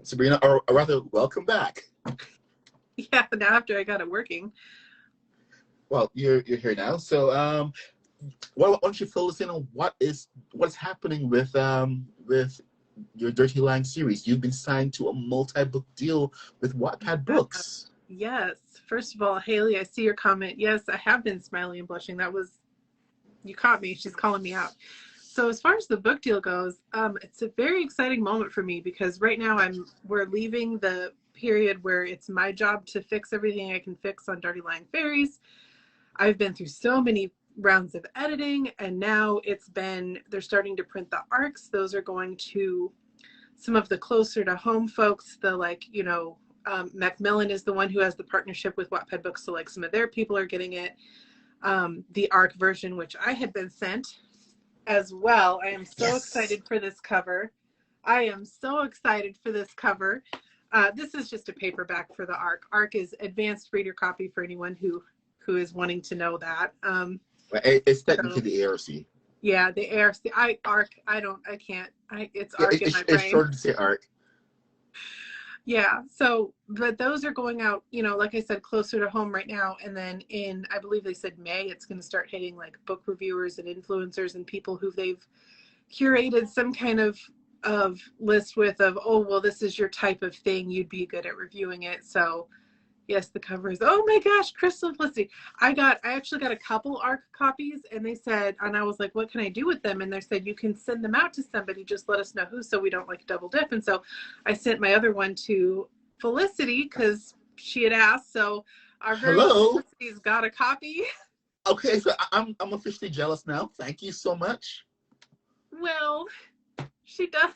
Sabrina, or rather, welcome back. Yeah, now after I got it working. Well, you're here now. So, why don't you fill us in on what's happening with your Dirty Lying series? You've been signed to a multi-book deal with Wattpad Books. Yes. First of all, Haley, I see your comment. Yes, I have been smiling and blushing. You caught me. She's calling me out. So as far as the book deal goes, it's a very exciting moment for me because right now we're leaving the period where it's my job to fix everything I can fix on Dirty Lying Fairies. I've been through so many rounds of editing, and now they're starting to print the arcs. Those are going to some of the closer to home folks. Macmillan is the one who has the partnership with Wattpad Books, so like some of their people are getting it. The arc version, which I had been sent as well. I am so excited for this cover. This is just a paperback for the arc. Arc is advanced reader copy for anyone who is wanting to know that. It's technically the ARC. Yeah, the ARC. It's arc in my brain. It's short to say arc. Yeah, but those are going out, like I said, closer to home right now. And then I believe they said May, it's going to start hitting like book reviewers and influencers and people who they've curated some kind of list with oh, well, this is your type of thing. You'd be good at reviewing it. So yes, the cover is, oh my gosh, Crystal Felicity. I actually got a couple ARC copies, and they said, and I was like, what can I do with them? And they said, you can send them out to somebody, just let us know who, so we don't like double dip. And so I sent my other one to Felicity because she had asked. So our very Felicity's got a copy. Okay, so I'm officially jealous now. Thank you so much. Well, she does.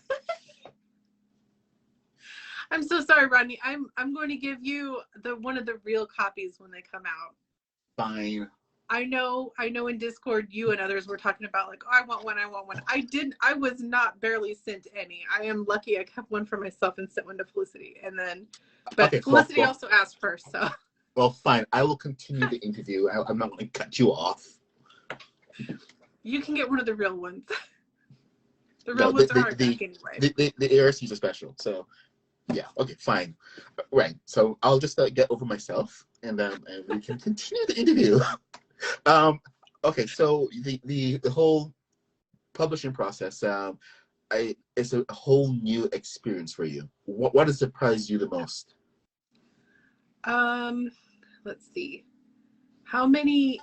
I'm so sorry, Rodney. I'm going to give you one of the real copies when they come out. Fine. I know in Discord you and others were talking about like, oh, I want one. I was not barely sent any. I am lucky I kept one for myself and sent one to Felicity. But okay, Felicity also asked first, so. Well, fine. I will continue the interview. I'm not going to cut you off. You can get one of the real ones. The real ones are hardback anyway. The ARCs are special, so. Yeah. Okay. Fine. Right. So I'll just get over myself, and we can continue the interview. Okay. So the whole publishing process, it's a whole new experience for you. What has surprised you the most? Let's see. How many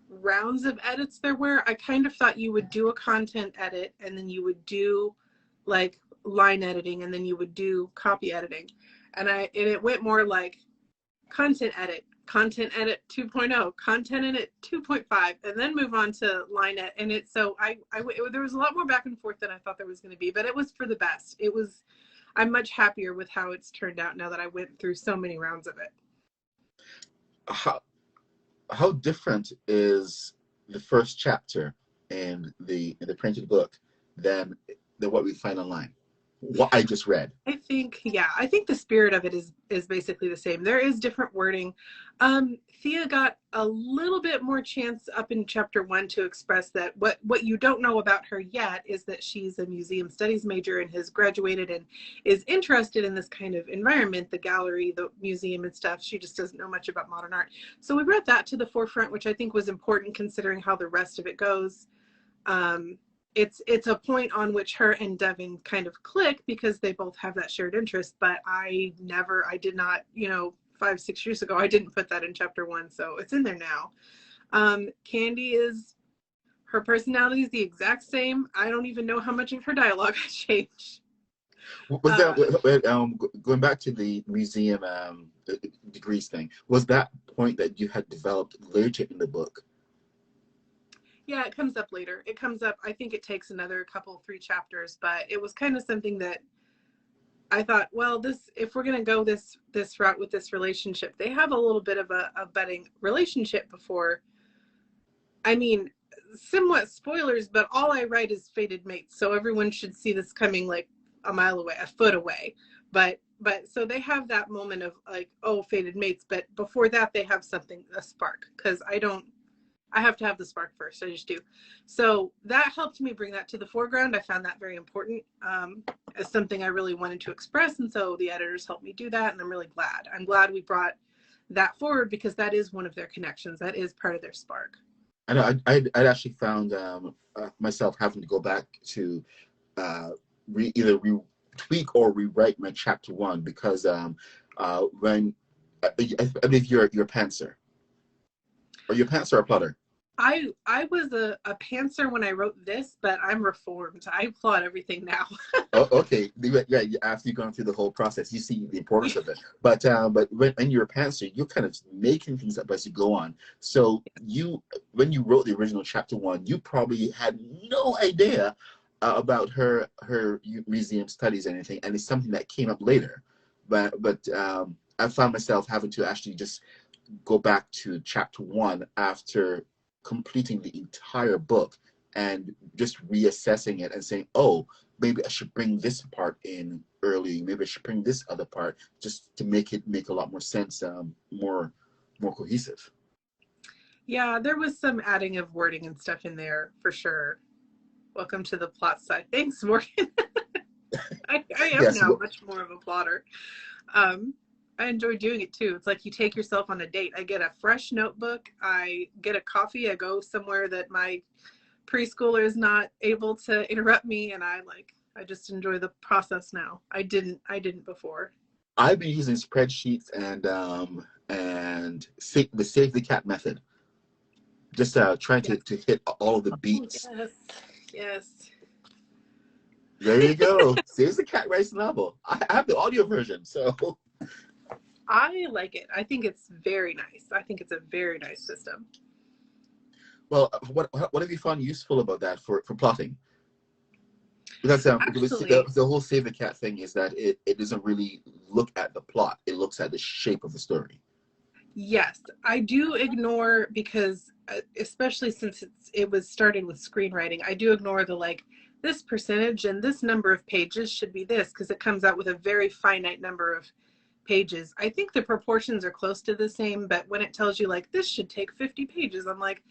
rounds of edits there were? I kind of thought you would do a content edit, and then you would do like line editing, and then you would do copy editing, and it went more like content edit 2.0, content edit 2.5, and then move on to line edit. And there was a lot more back and forth than I thought there was going to be, but it was for the best. I'm much happier with how it's turned out now that I went through so many rounds of it. How different is the first chapter in the printed book than what we find online? What I just read. I think the spirit of it is basically the same. There is different wording. Thea got a little bit more chance up in chapter 1 to express that what you don't know about her yet is that she's a museum studies major and has graduated and is interested in this kind of environment, the gallery, the museum and stuff. She just doesn't know much about modern art. So we brought that to the forefront, which I think was important considering how the rest of it goes. It's a point on which her and Devin kind of click because they both have that shared interest, but I did not, 5-6 years ago, I didn't put that in chapter 1, so it's in there now. Candy her personality is the exact same. I don't even know how much of her dialogue has changed. Going back to the museum degrees thing, was that point that you had developed later in the book? Yeah, it comes up later. I think it takes another 3 chapters, but it was kind of something that I thought, well, if we're going to go this route with this relationship, they have a little bit of a budding relationship before. I mean, somewhat spoilers, but all I write is fated mates. So everyone should see this coming like a mile away, a foot away. But so they have that moment of like, oh, fated mates. But before that, they have a spark, because I don't I have to have the spark first. I just do. So that helped me bring that to the foreground. I found that very important as something I really wanted to express. And so the editors helped me do that. And I'm really glad. I'm glad we brought that forward because that is one of their connections. That is part of their spark. I know I'd actually found myself having to go back to either tweak or rewrite my chapter 1 because when I believe you're a pantser. Are you a pantser or a plotter? I was a pantser when I wrote this, but I'm reformed. I plot everything now. Oh, okay. Yeah, after you've gone through the whole process, you see the importance of it. But when you're a pantser, you're kind of making things up as you go on. So when you wrote the original chapter 1, you probably had no idea about her museum studies or anything, and it's something that came up later. But I found myself having to actually just go back to chapter 1 after completing the entire book and just reassessing it and saying, oh, maybe I should bring this part in early, maybe I should bring this other part just to make it make a lot more sense, more cohesive. Yeah, there was some adding of wording and stuff in there for sure. Welcome to the plot side. Thanks, Morgan. I am yes, now much more of a plotter. I enjoy doing it too. It's like you take yourself on a date. I get a fresh notebook. I get a coffee. I go somewhere that my preschooler is not able to interrupt me, and I just enjoy the process now. I didn't before. I've been using spreadsheets and the save the cat method. Just trying to hit all of the beats. Yes. There you go. Saves the cat writes the novel. I have the audio version, so. I like it. I think it's very nice. I think it's a very nice system. Well, what have you found useful about that for plotting? Because the whole save the cat thing is that it doesn't really look at the plot. It looks at the shape of the story. Yes, I do ignore, because especially since it was started with screenwriting, I do ignore the this percentage and this number of pages should be this, because it comes out with a very finite number of pages. I think the proportions are close to the same, but when it tells you this should take 50 pages, I'm like,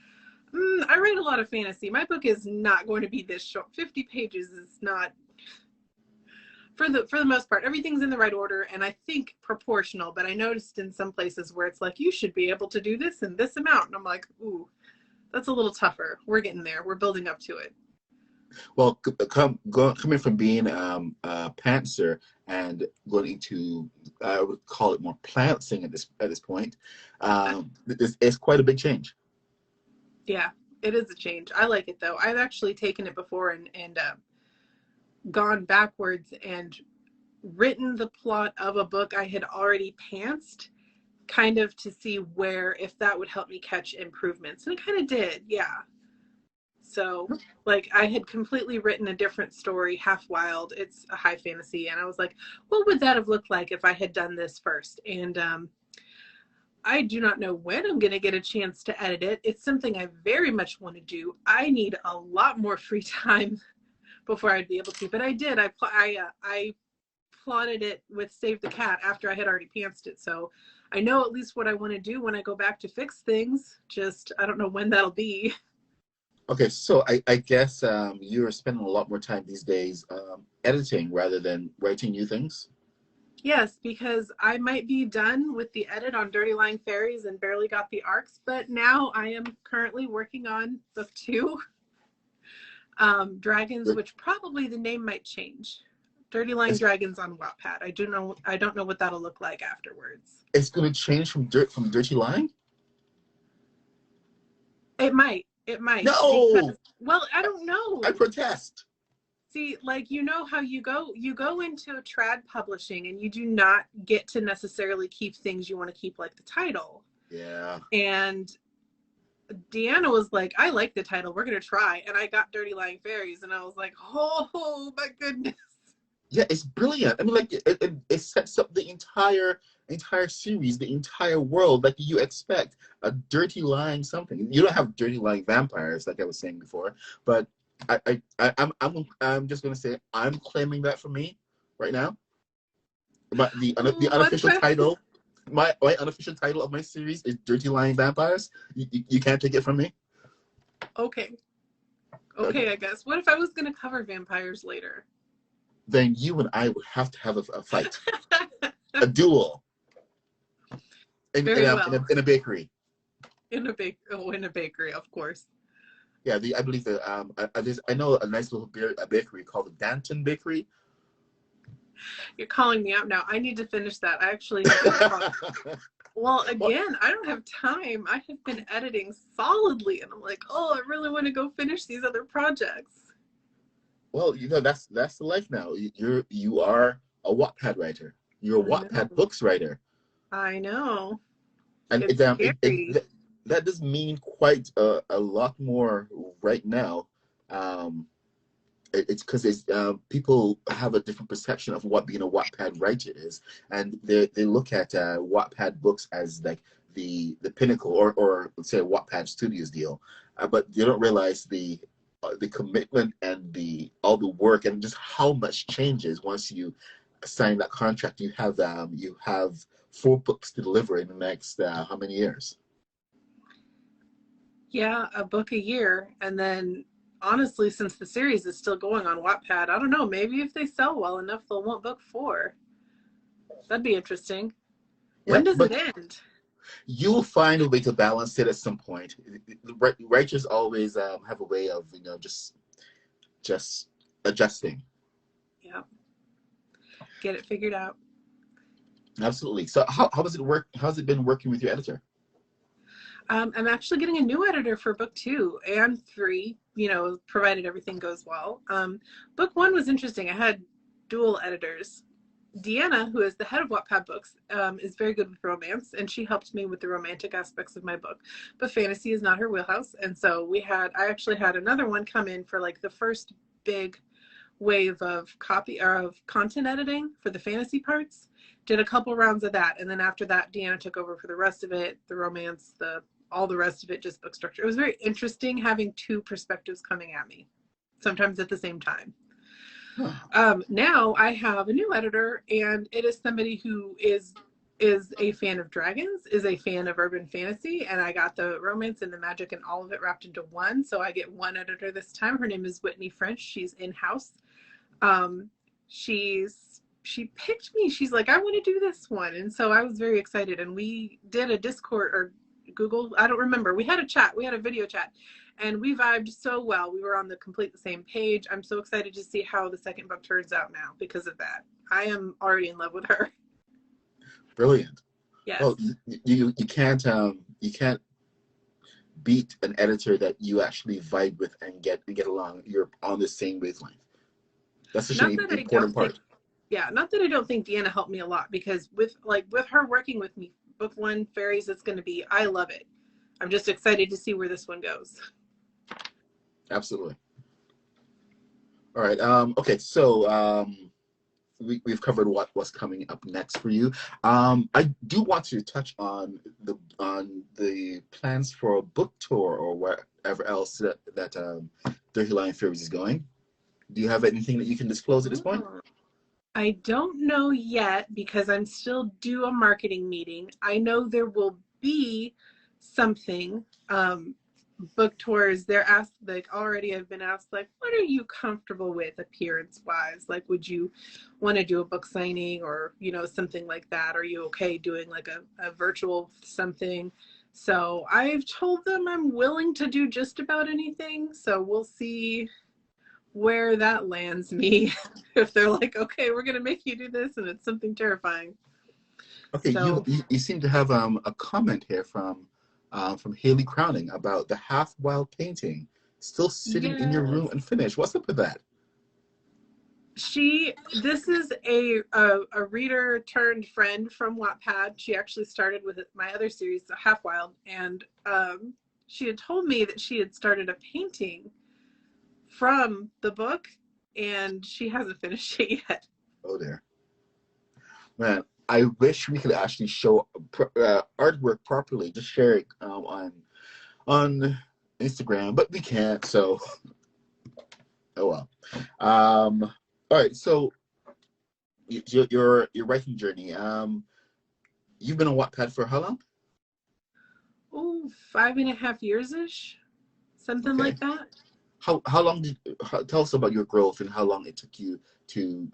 I write a lot of fantasy. My book is not going to be this short. 50 pages is not, for the most part. Everything's in the right order and I think proportional, but I noticed in some places where it's you should be able to do this in this amount, and I'm like, ooh, that's a little tougher. We're getting there. We're building up to it. Well, coming from being a pantser and going into, I would call it more plantsing at this point, it's quite a big change. Yeah, it is a change. I like it though. I've actually taken it before and gone backwards and written the plot of a book I had already pantsed, kind of to see if that would help me catch improvements, and it kind of did. Yeah. So I had completely written a different story, Half Wild. It's a high fantasy. And I was like, what would that have looked like if I had done this first? And I do not know when I'm going to get a chance to edit it. It's something I very much want to do. I need a lot more free time before I'd be able to. But I did. I plotted it with Save the Cat after I had already pantsed it. So I know at least what I want to do when I go back to fix things. Just I don't know when that'll be. Okay, so I guess you're spending a lot more time these days editing rather than writing new things? Yes, because I might be done with the edit on Dirty Lying Fairies and barely got the arcs, but now I am currently working on book 2, Dragons, which probably the name might change. Dirty Lying Dragons on Wattpad. I don't know what that'll look like afterwards. It's going to change from Dirty Lying? It might. It might. No. Because, well, I don't know. I protest. See, you know how you go into trad publishing and you do not get to necessarily keep things you want to keep, like the title. Yeah. And Deanna was like, I like the title. We're going to try. And I got Dirty Lying Fairies and I was like, oh my goodness. Yeah, it's brilliant. I mean, it sets up the entire series, the entire world, like you expect a dirty lying something. You don't have dirty lying vampires, like I was saying before, but I'm just gonna say I'm claiming that for me right now. The unofficial title, my unofficial title of my series is Dirty Lying Vampires. You can't take it from me. Okay. Okay. Okay, I guess. What if I was going to cover vampires later? Then you and I would have to have a fight, a duel, Very well. in a bakery. In a bakery, of course. Yeah, I believe that I know a nice little bakery called the Danton Bakery. You're calling me out now. I need to finish that. I actually have been well, again, I don't have time. I have been editing solidly, and I'm like, oh, I really want to go finish these other projects. Well, that's the life now. You are a Wattpad writer. You're a Wattpad Books writer. I know. And it's scary. that does mean quite a lot more right now. It's because people have a different perception of what being a Wattpad writer is, and they look at Wattpad Books as like the pinnacle, or let's say a Wattpad Studios deal, but they don't realize the commitment and all the work and just how much changes once you sign that contract. You have 4 books to deliver in the next how many years? Yeah, a book a year, and then honestly, since the series is still going on Wattpad, I don't know, maybe if they sell well enough, they'll want book 4. That'd be interesting. When does it end? You'll find a way to balance it at some point. Writers always have a way of just adjusting. Yeah, get it figured out. Absolutely. So how does it work? How's it been working with your editor? I'm actually getting a new editor for book 2 and 3, provided everything goes well. Book 1 was interesting. I had dual editors. Deanna, who is the head of Wattpad Books, is very good with romance, and she helped me with the romantic aspects of my book. But fantasy is not her wheelhouse, and so I actually had another one come in for like the first big wave of content editing for the fantasy parts. Did a couple rounds of that, and then after that, Deanna took over for the rest of it, the romance, all the rest of it, just book structure. It was very interesting having 2 perspectives coming at me, sometimes at the same time. Now I have a new editor, and it is somebody who is a fan of dragons, is a fan of urban fantasy, and I got the romance and the magic and all of it wrapped into one. So I get one editor this time. Her name is Whitney French. She's in-house. She picked me. She's like, I want to do this one. And so I was very excited, and we did a Discord or Google, I don't remember. We had a chat. We had a video chat, and we vibed so well. We were on the same page. I'm so excited to see how the second book turns out now because of that. I am already in love with her. Brilliant. Yes. Well, you can't beat an editor that you actually vibe with and get along. You're on the same wavelength. That's such an important part. Yeah, not that I don't think Deanna helped me a lot, because with her working with me, book 1, Fairies, it's going to be, I love it. I'm just excited to see where this one goes. Absolutely. All right. Okay. So we've covered what's coming up next for you. I do want to touch on the plans for a book tour or wherever else that Dirty Lying Fairies is going. Do you have anything that you can disclose at this point? I don't know yet, because I'm still due a marketing meeting. I know there will be something. Book tours, they're asked, like, already I've been asked, like, what are you comfortable with appearance wise? Like, would you want to do a book signing or, something like that? Are you okay doing like a virtual something? So I've told them I'm willing to do just about anything. So we'll see where that lands me. If they're like, okay, we're gonna make you do this, and it's something terrifying. Okay, so, you seem to have a comment here from Haley Crowning about the Half Wild painting still sitting in your room unfinished. What's up with that? This is a reader turned friend from Wattpad. She actually started with my other series, Half Wild, and she had told me that she had started a painting from the book, and she hasn't finished it yet. Oh dear. Man, I wish we could actually show artwork properly, just share it on Instagram, but we can't, so oh well. All right, so your writing journey. You've been on Wattpad for how long? Oh, 5.5 years-ish. something Okay. like that. How long tell us about your growth and how long it took you to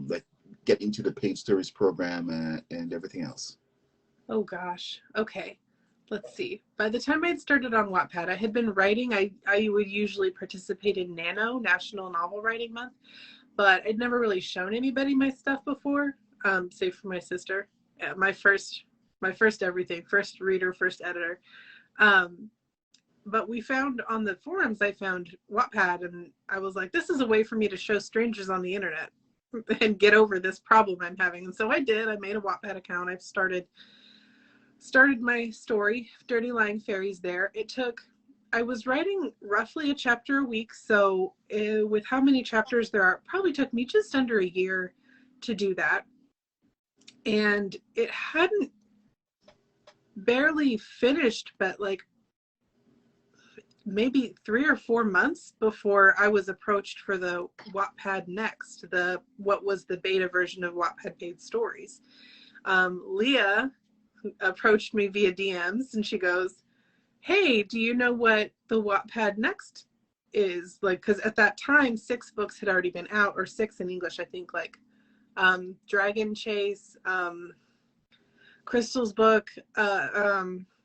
like get into the paid stories program and everything else? Oh gosh. Okay. Let's see. By the time I had started on Wattpad, I had been writing. I would usually participate in NaNo, National Novel Writing Month, but I'd never really shown anybody my stuff before, save for my sister. My first everything, first reader, first editor. Um, but we found on the forums, I found Wattpad, and I was like, this is a way for me to show strangers on the internet and get over this problem I'm having. And so I did. I made a Wattpad account. I've started my story, Dirty Lying Fairies, there. I was writing roughly a chapter a week, so with how many chapters there are, it probably took me just under a year to do that. And it hadn't barely finished, but like maybe 3 or 4 months before I was approached for the Wattpad Next, what was the beta version of Wattpad Paid Stories. Leah approached me via DMs, and she goes, hey, do you know what the Wattpad Next is? Like, because at that time, 6 books had already been out, or 6 in English, I think, like Dragon Chase, Crystal's book.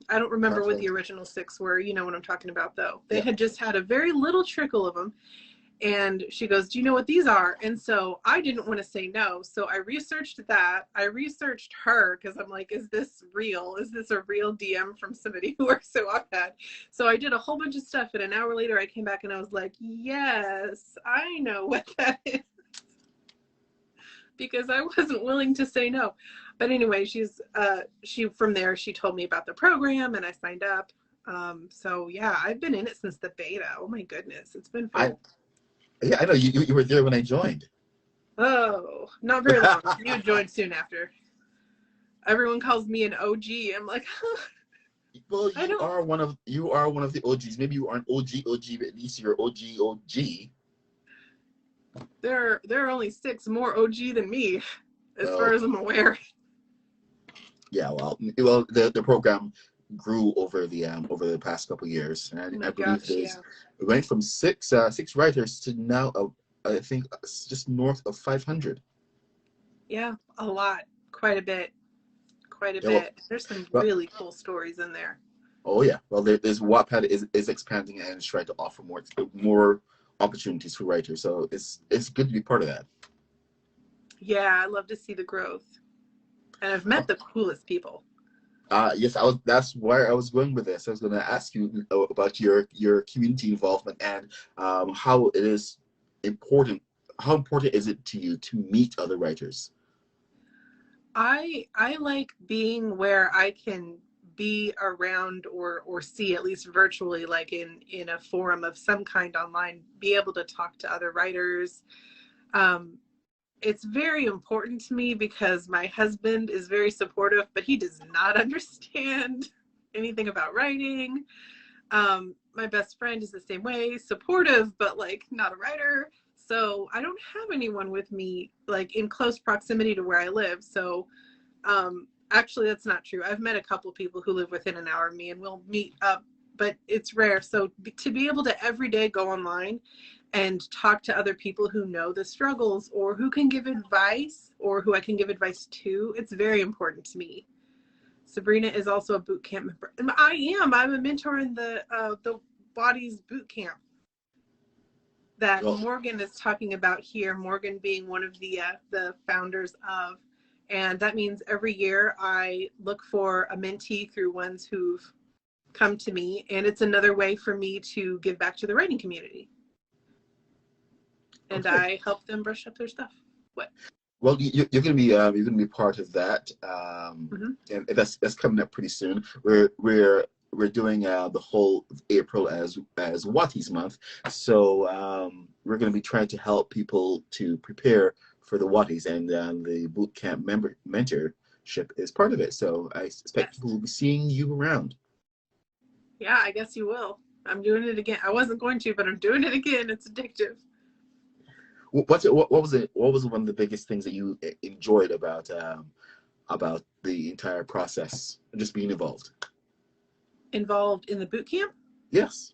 I don't remember what the original 6 were. You know what I'm talking about, though. They had just had a very little trickle of them. And she goes, do you know what these are? And so I didn't want to say no. So I researched that. I researched her because I'm like, is this real? Is this a real DM from somebody who works at Wattpad? So I did a whole bunch of stuff. And an hour later, I came back and I was like, yes, I know what that is. Because I wasn't willing to say no. But anyway, from there, she told me about the program and I signed up. So yeah, I've been in it since the beta. Oh my goodness. It's been fun. Yeah, I know you were there when I joined. Oh, not very long. You joined soon after. Everyone calls me an OG. I'm like, well, you are one of the OGs. Maybe you aren't OG, but at least you're OG. There are only 6 more OG than me, as far as I'm aware. Yeah, well, the program grew over the past couple of years, and I believe it went from 6 writers to now I think just north of 500. Yeah, a lot, quite a bit. Well, There's some really cool stories in there. Oh yeah, well there's Wattpad is expanding and is trying to offer more opportunities for writers, so it's good to be part of that. Yeah, I love to see the growth, and I've met the coolest people. Yes, that's where I was going with this. I was going to ask you about your community involvement and how it is important. How important is it to you to meet other writers? I like being where I can be around or see, at least virtually, like in a forum of some kind online, be able to talk to other writers. It's very important to me because my husband is very supportive, but he does not understand anything about writing. My best friend is the same way, supportive, but like not a writer. So I don't have anyone with me like in close proximity to where I live. So actually that's not true. I've met a couple people who live within an hour of me and we'll meet up, but it's rare. So to be able to every day go online and talk to other people who know the struggles or who can give advice or who I can give advice to, it's very important to me. Sabrina is also a boot camp member. I'm a mentor in the Bodies boot camp that Morgan is talking about here. Morgan being one of the founders of, and that means every year I look for a mentee through ones who've come to me, and it's another way for me to give back to the writing community. And I help them brush up their stuff. What? Well, you're gonna be part of that, and that's coming up pretty soon. We're doing the whole April as Watties month, so we're gonna be trying to help people to prepare for the Watties, and the boot camp mentorship is part of it. So I expect people will be seeing you around. Yeah, I guess you will. I'm doing it again. I wasn't going to, but I'm doing it again. It's addictive. What was one of the biggest things that you enjoyed about the entire process, just being involved in the boot camp? Yes.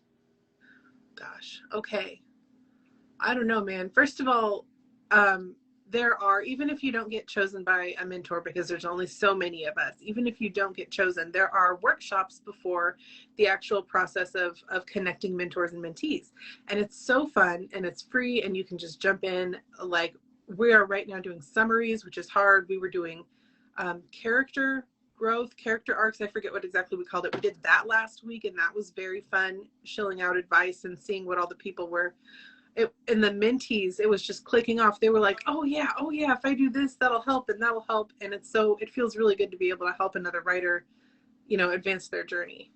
gosh. Okay. I don't know, man. First of all, there are, even if you don't get chosen by a mentor, because there's only so many of us, even if you don't get chosen, there are workshops before the actual process of connecting mentors and mentees. And it's so fun and it's free and you can just jump in. Like we are right now doing summaries, which is hard. We were doing character growth, character arcs. I forget what exactly we called it. We did that last week and that was very fun, shilling out advice and seeing what all the people were. And the mentees, it was just clicking off. They were like, oh yeah, if I do this, that'll help and that'll help. And it feels really good to be able to help another writer, advance their journey.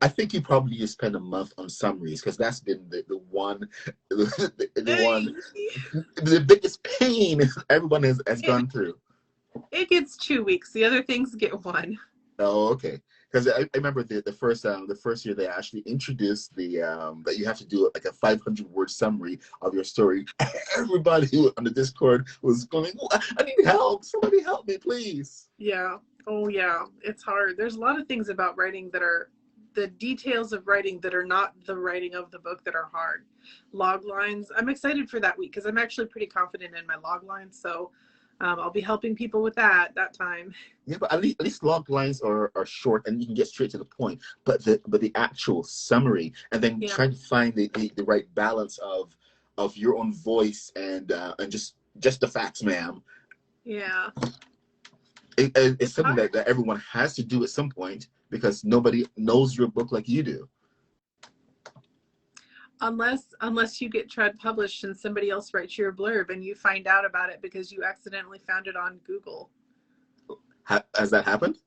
I think you probably need to spend a month on summaries because that's been the one, the biggest pain everyone has gone through. It gets 2 weeks. The other things get 1. Oh, okay. Because I remember the first year they actually introduced the that you have to do like a 500-word summary of your story. Everybody on the Discord was going, I need help. Somebody help me, please. Yeah. Oh, yeah. It's hard. There's a lot of things about writing that are the details of writing that are not the writing of the book that are hard. Log lines. I'm excited for that week because I'm actually pretty confident in my log lines. So I'll be helping people with that time. Yeah, but at least log lines are short and you can get straight to the point. But the actual summary and then trying to find the right balance of your own voice and just the facts, ma'am. Yeah. It's something that everyone has to do at some point because nobody knows your book like you do. Unless you get trad published and somebody else writes your blurb and you find out about it because you accidentally found it on Google. Has that happened?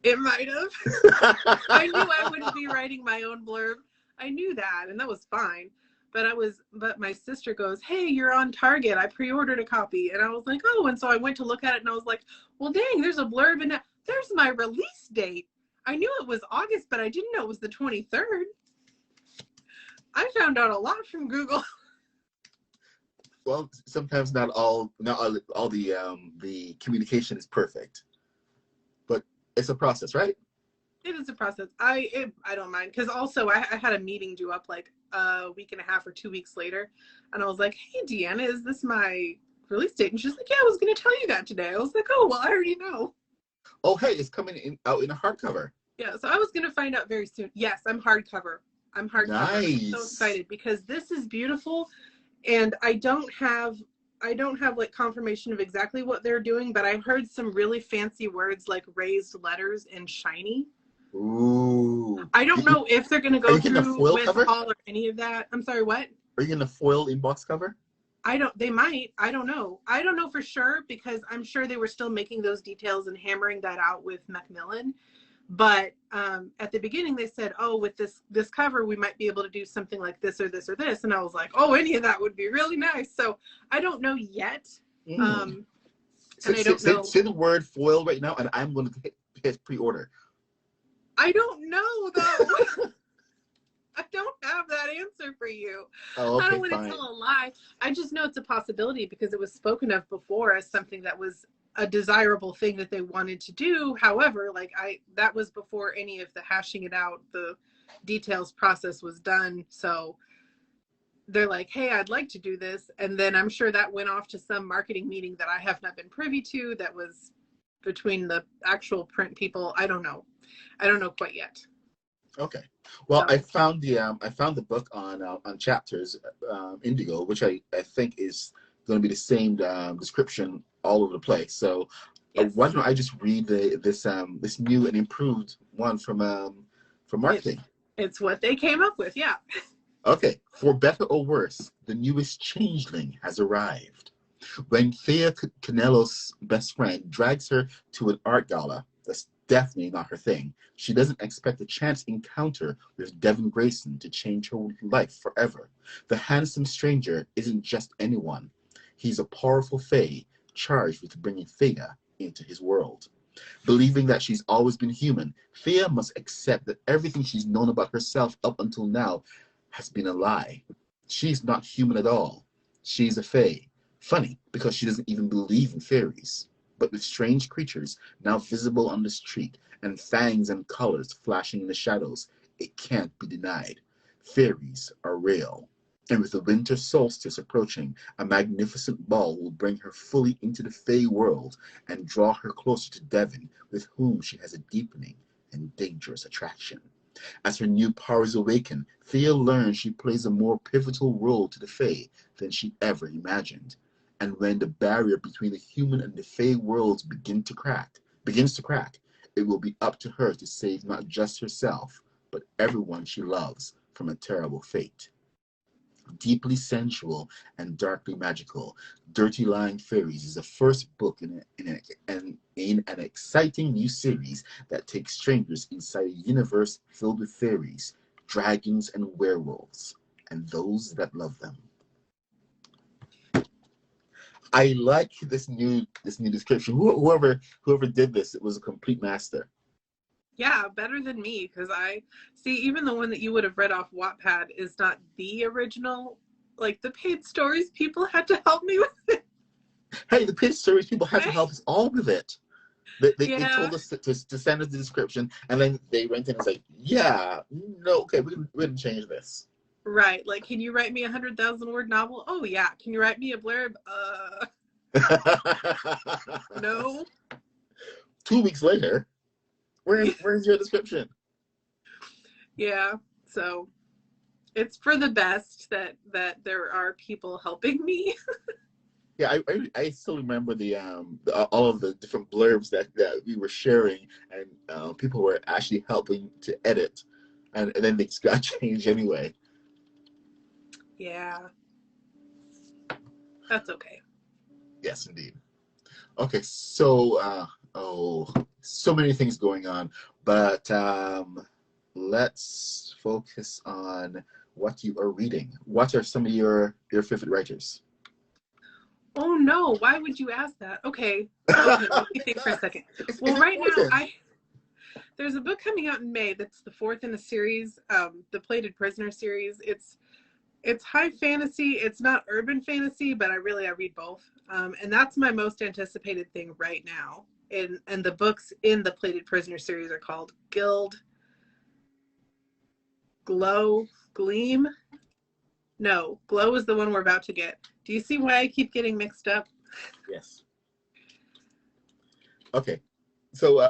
It might have. I knew I wouldn't be writing my own blurb. I knew that, and that was fine. But my sister goes, hey, you're on Target. I pre-ordered a copy. And I was like, oh, and so I went to look at it and I was like, well, dang, there's a blurb and there's my release date. I knew it was August, but I didn't know it was the 23rd. I found out a lot from Google. Well, sometimes not all the communication is perfect, but it's a process, right? It is a process. I don't mind because also I had a meeting due up like a week and a half or 2 weeks later, and I was like, hey, Deanna, is this my release date? And she's like, yeah, I was going to tell you that today. I was like, oh, well, I already know. Oh, hey, it's coming out in a hardcover. Yeah, so I was going to find out very soon. Yes, I'm hardcover. Nice. I'm so excited because this is beautiful, and I don't have like confirmation of exactly what they're doing, but I've heard some really fancy words like raised letters and shiny. Ooh. I don't know if they're going to go through with cover? Hall or any of that. I'm sorry, what? Are you going to foil inbox cover? They might. I don't know. I don't know for sure because I'm sure they were still making those details and hammering that out with Macmillan. But at the beginning they said, oh, with this cover, we might be able to do something like this or this or this. And I was like, oh, any of that would be really nice. So I don't know yet. And I don't know. Say the word foil right now, and I'm going to hit pre-order. I don't know, though. I don't have that answer for you. Oh, okay, I don't want to tell a lie. I just know it's a possibility because it was spoken of before as something that was a desirable thing that they wanted to do. However, that was before any of the hashing it out, the details process was done. So they're like, hey, I'd like to do this. And then I'm sure that went off to some marketing meeting that I have not been privy to that was between the actual print people. I don't know quite yet. Okay. Well, I found the book on Chapters, Indigo, which I think is going to be the same description all over the place. So why don't I just read this new and improved one from marketing? It's what they came up with, yeah. Okay. For better or worse, the newest changeling has arrived. When Thea Canelo's best friend drags her to an art gala, that's definitely not her thing. She doesn't expect a chance encounter with Devin Grayson to change her life forever. The handsome stranger isn't just anyone. He's a powerful fae charged with bringing Thea into his world. Believing that she's always been human, Thea must accept that everything she's known about herself up until now has been a lie. She's not human at all. She's a fae. Funny, because she doesn't even believe in fairies. But with strange creatures now visible on the street and fangs and colors flashing in the shadows, it can't be denied. Fairies are real, and with the winter solstice approaching, a magnificent ball will bring her fully into the Fae world and draw her closer to Devon, with whom she has a deepening and dangerous attraction. As her new powers awaken, Thea learns she plays a more pivotal role to the Fae than she ever imagined. And when the barrier between the human and the Fae worlds begins to crack, it will be up to her to save not just herself, but everyone she loves from a terrible fate. Deeply sensual and darkly magical, Dirty Lying Fairies is the first book in an exciting new series that takes strangers inside a universe filled with fairies, dragons, and werewolves, and those that love them. I like this new description. Whoever did this, it was a complete master. Yeah, better than me, because I see even the one that you would have read off Wattpad is not the original. Like the paid stories, people had to help me with it. Hey, the paid stories people had to help us all with it. They Yeah. told us to send us the description, and then they went in and said, yeah, no, okay, we're gonna change this. Right. Like, can you write me 100,000-word novel? Oh yeah. Can you write me a blurb? No. 2 weeks later, where's your description? Yeah. So it's for the best that there are people helping me. Yeah, I still remember all of the different blurbs that we were sharing, and people were actually helping to edit, and then they just got changed anyway. Yeah. That's okay. Yes, indeed. Okay, so so many things going on, but let's focus on what you are reading. What are some of your favorite writers? Oh no, why would you ask that? Okay, let me think for a second. Well, right now there's a book coming out in May that's the fourth in a series, the Plated Prisoner series. It's high fantasy. It's not urban fantasy, but I read both, and that's my most anticipated thing right now. And the books in the Plated Prisoner series are called Guild, Glow, Gleam. No, Glow is the one we're about to get. Do you see why I keep getting mixed up? Yes. Okay. So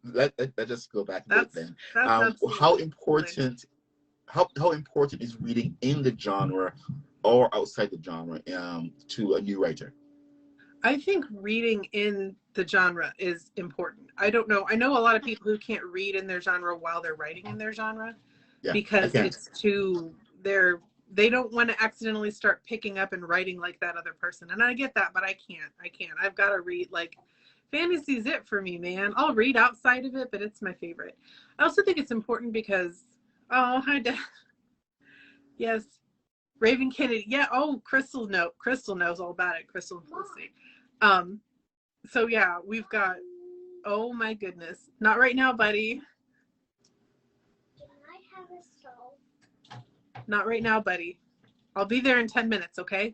let just go back a bit then. How important is reading in the genre or outside the genre to a new writer? I think reading in the genre is important. I don't know. I know a lot of people who can't read in their genre while they're writing in their genre, because it's they don't want to accidentally start picking up and writing like that other person. And I get that, but I can't. I've got to read. Like, fantasy's it for me, man. I'll read outside of it, but it's my favorite. I also think it's important because, oh, hi, Dad. Yes. Raven Kennedy. Yeah. Oh, Crystal knows all about it. Crystal and Felicity. So yeah, we've got, oh my goodness. Not right now, buddy. Can I have a stove? Not right now, buddy. I'll be there in 10 minutes, okay?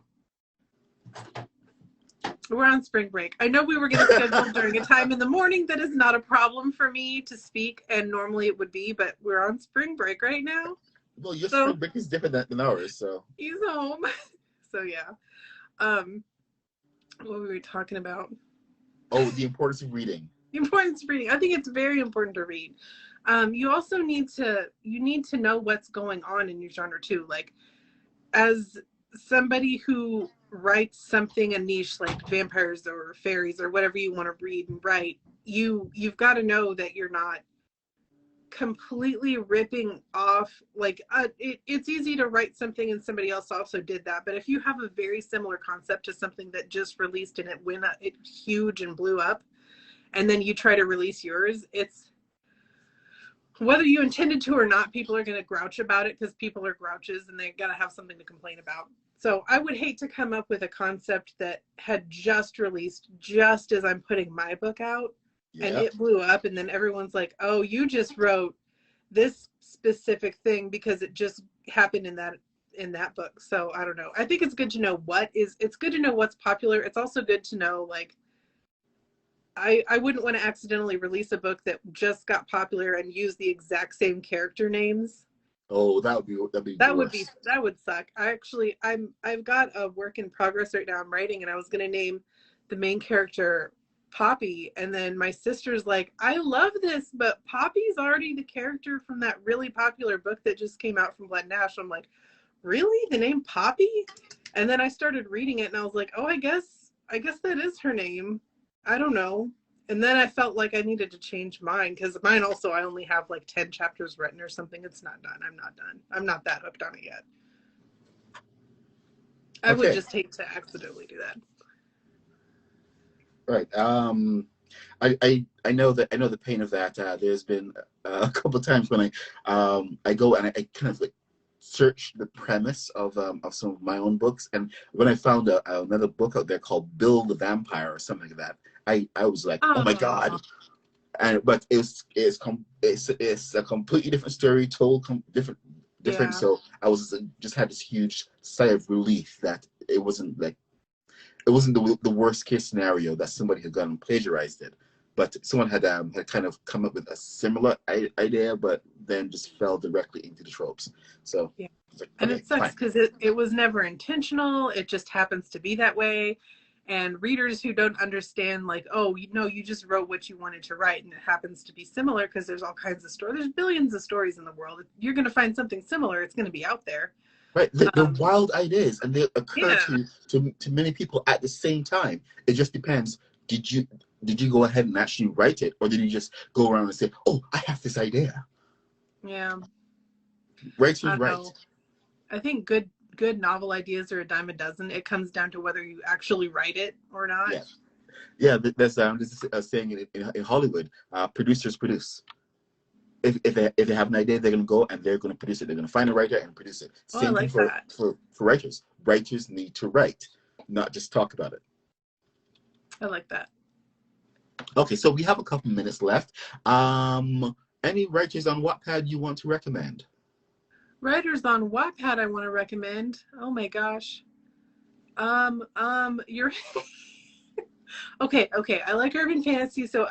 We're on spring break. I know we were going to schedule during a time in the morning that is not a problem for me to speak, and normally it would be, but we're on spring break right now. Well, your spring break is different than ours, so. He's home. So yeah. What were we talking about? Oh, the importance of reading. The importance of reading. I think it's very important to read. You also need to know what's going on in your genre too. Like, as somebody who writes something a niche like vampires or fairies or whatever you want to read and write, you've got to know that you're not completely ripping off. Like, it's easy to write something and somebody else also did that, but if you have a very similar concept to something that just released and it went huge and blew up, and then you try to release yours, it's, whether you intended to or not, people are going to grouch about it because people are grouches and they got to have something to complain about. So I would hate to come up with a concept that had just released just as I'm putting my book out, and it blew up, and then everyone's like, oh, you just wrote this specific thing because it just happened in that book. So I don't know. I think it's good to know it's good to know what's popular. It's also good to know, like, I wouldn't want to accidentally release a book that just got popular and use the exact same character names Oh, that'd be the worst. That would suck. I've got a work in progress right now. I'm writing, and I was gonna name the main character Poppy, and then my sister's like, I love this, but Poppy's already the character from that really popular book that just came out from Glen Nash. I'm like, really? The name Poppy? And then I started reading it, and I was like, oh, I guess that is her name. I don't know. And then I felt like I needed to change mine, because mine also, I only have like 10 chapters written or something. It's not done. I'm not done. I'm not that hooked on it yet. I would just hate to accidentally do that. Right. I know the pain of that. There's been a couple of times when I go and I kind of like search the premise of some of my own books, and when I found another book out there called Bill the Vampire or something like that, I was like, oh my god. But it's a completely different story, told different. Yeah. So I was just had this huge sigh of relief that it wasn't the worst case scenario that somebody had gone and plagiarized it, but someone had kind of come up with a similar idea, but then just fell directly into the tropes. So yeah, like, and it sucks because it was never intentional. It just happens to be that way. And readers who don't understand, like, oh, you just wrote what you wanted to write, and it happens to be similar, because there's all kinds of stories. There's billions of stories in the world. If you're going to find something similar, it's going to be out there. Right, they're wild ideas, and they occur to many people at the same time. It just depends. Did you go ahead and actually write it, or did you just go around and say, "Oh, I have this idea"? Yeah, Writers write. I think good novel ideas are a dime a dozen. It comes down to whether you actually write it or not. Yeah. There's this is a saying in Hollywood: producers produce. If they have an idea, they're going to go and they're going to produce it. They're going to find a writer and produce it. Same thing for writers. Writers need to write, not just talk about it. I like that. Okay, so we have a couple minutes left. Any writers on Wattpad you want to recommend? Writers on Wattpad I want to recommend. Oh my gosh. You're okay. I like urban fantasy, so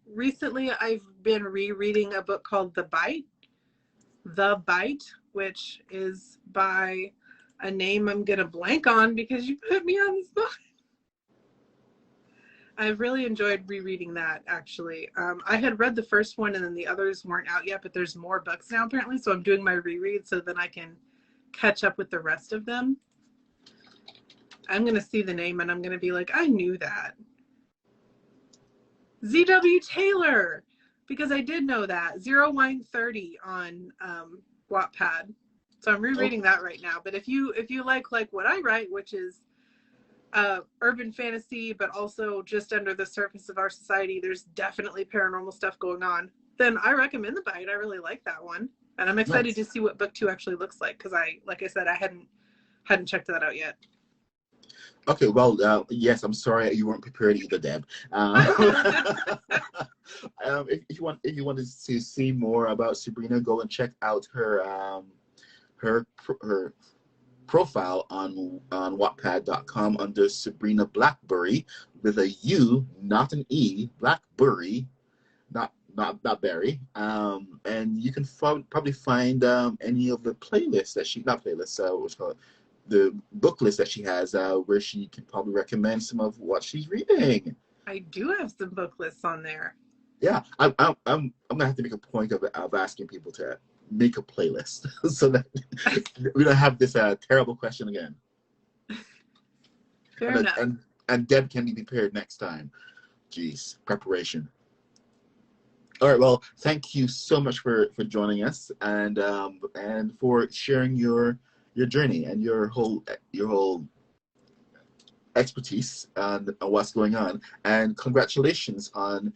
recently I've been rereading a book called The Bite, which is by a name I'm gonna blank on because you put me on the spot. I've really enjoyed rereading that, actually. I had read the first one, and then the others weren't out yet, but there's more books now apparently, so I'm doing my reread so then I can catch up with the rest of them. I'm gonna see the name and I'm gonna be like, I knew that. Z.W. Taylor, because I did know that. 0 Wine 30 on Wattpad. So I'm rereading that right now. But if you like what I write, which is urban fantasy, but also just under the surface of our society, there's definitely paranormal stuff going on, then I recommend The Bite. I really like that one. And I'm excited to see what book 2 actually looks like, because like I said, I hadn't checked that out yet. Okay, well, yes, I'm sorry you weren't prepared either, Deb. If you wanted to see more about Sabrina, go and check out her profile on Wattpad.com under Sabrina Blackburry, with a U, not an E, Blackburry, not Berry. And you can probably find any of the playlists that what's called the book list that she has, where she could probably recommend some of what she's reading. I do have some book lists on there. Yeah, I'm gonna have to make a point of asking people to make a playlist so that we don't have this terrible question again. Fair enough. And Deb can be prepared next time. Jeez, preparation. All right, well, thank you so much for joining us and for sharing your journey and your whole expertise on what's going on, and congratulations on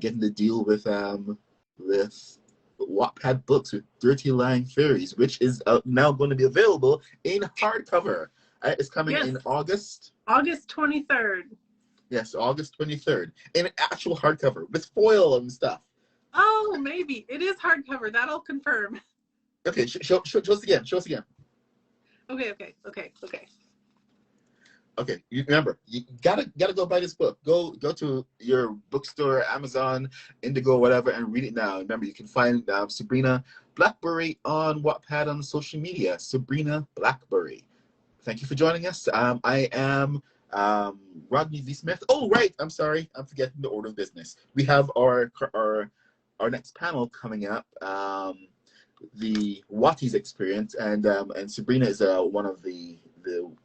getting the deal with Wattpad Books with Dirty Lying Fairies, which is now going to be available in hardcover. It's coming in August 23rd. Yes, August 23rd in actual hardcover with foil and stuff. Oh, maybe it is hardcover. That'll confirm. Okay, show us again. Show us again. Okay. okay, you remember, you gotta go buy this book. Go to your bookstore, Amazon, Indigo, whatever, and read it now. Remember, you can find Sabrina Blackburry on Wattpad on social media. Sabrina Blackburry. Thank you for joining us. I am Rodney V. Smith. Oh, right. I'm sorry. I'm forgetting the order of business. We have our next panel coming up. The Watties experience, and Sabrina is one of the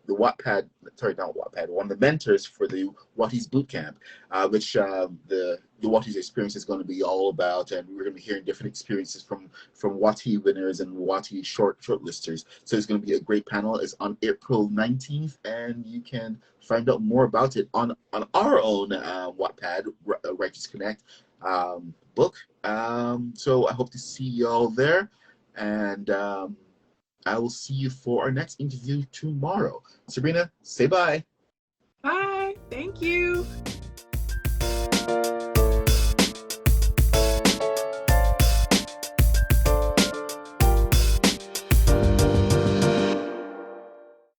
Wattpad, sorry, not Wattpad, one of the mentors for the Watties Bootcamp, which the Watties experience is going to be all about, and we're going to be hearing different experiences from Wattie winners and Wattie shortlisters. So it's going to be a great panel. It's on April 19th, and you can find out more about it on our own Wattpad WritersConnX book. So I hope to see you all there, and I will see you for our next interview tomorrow. Sabrina, say bye. Bye. Thank you.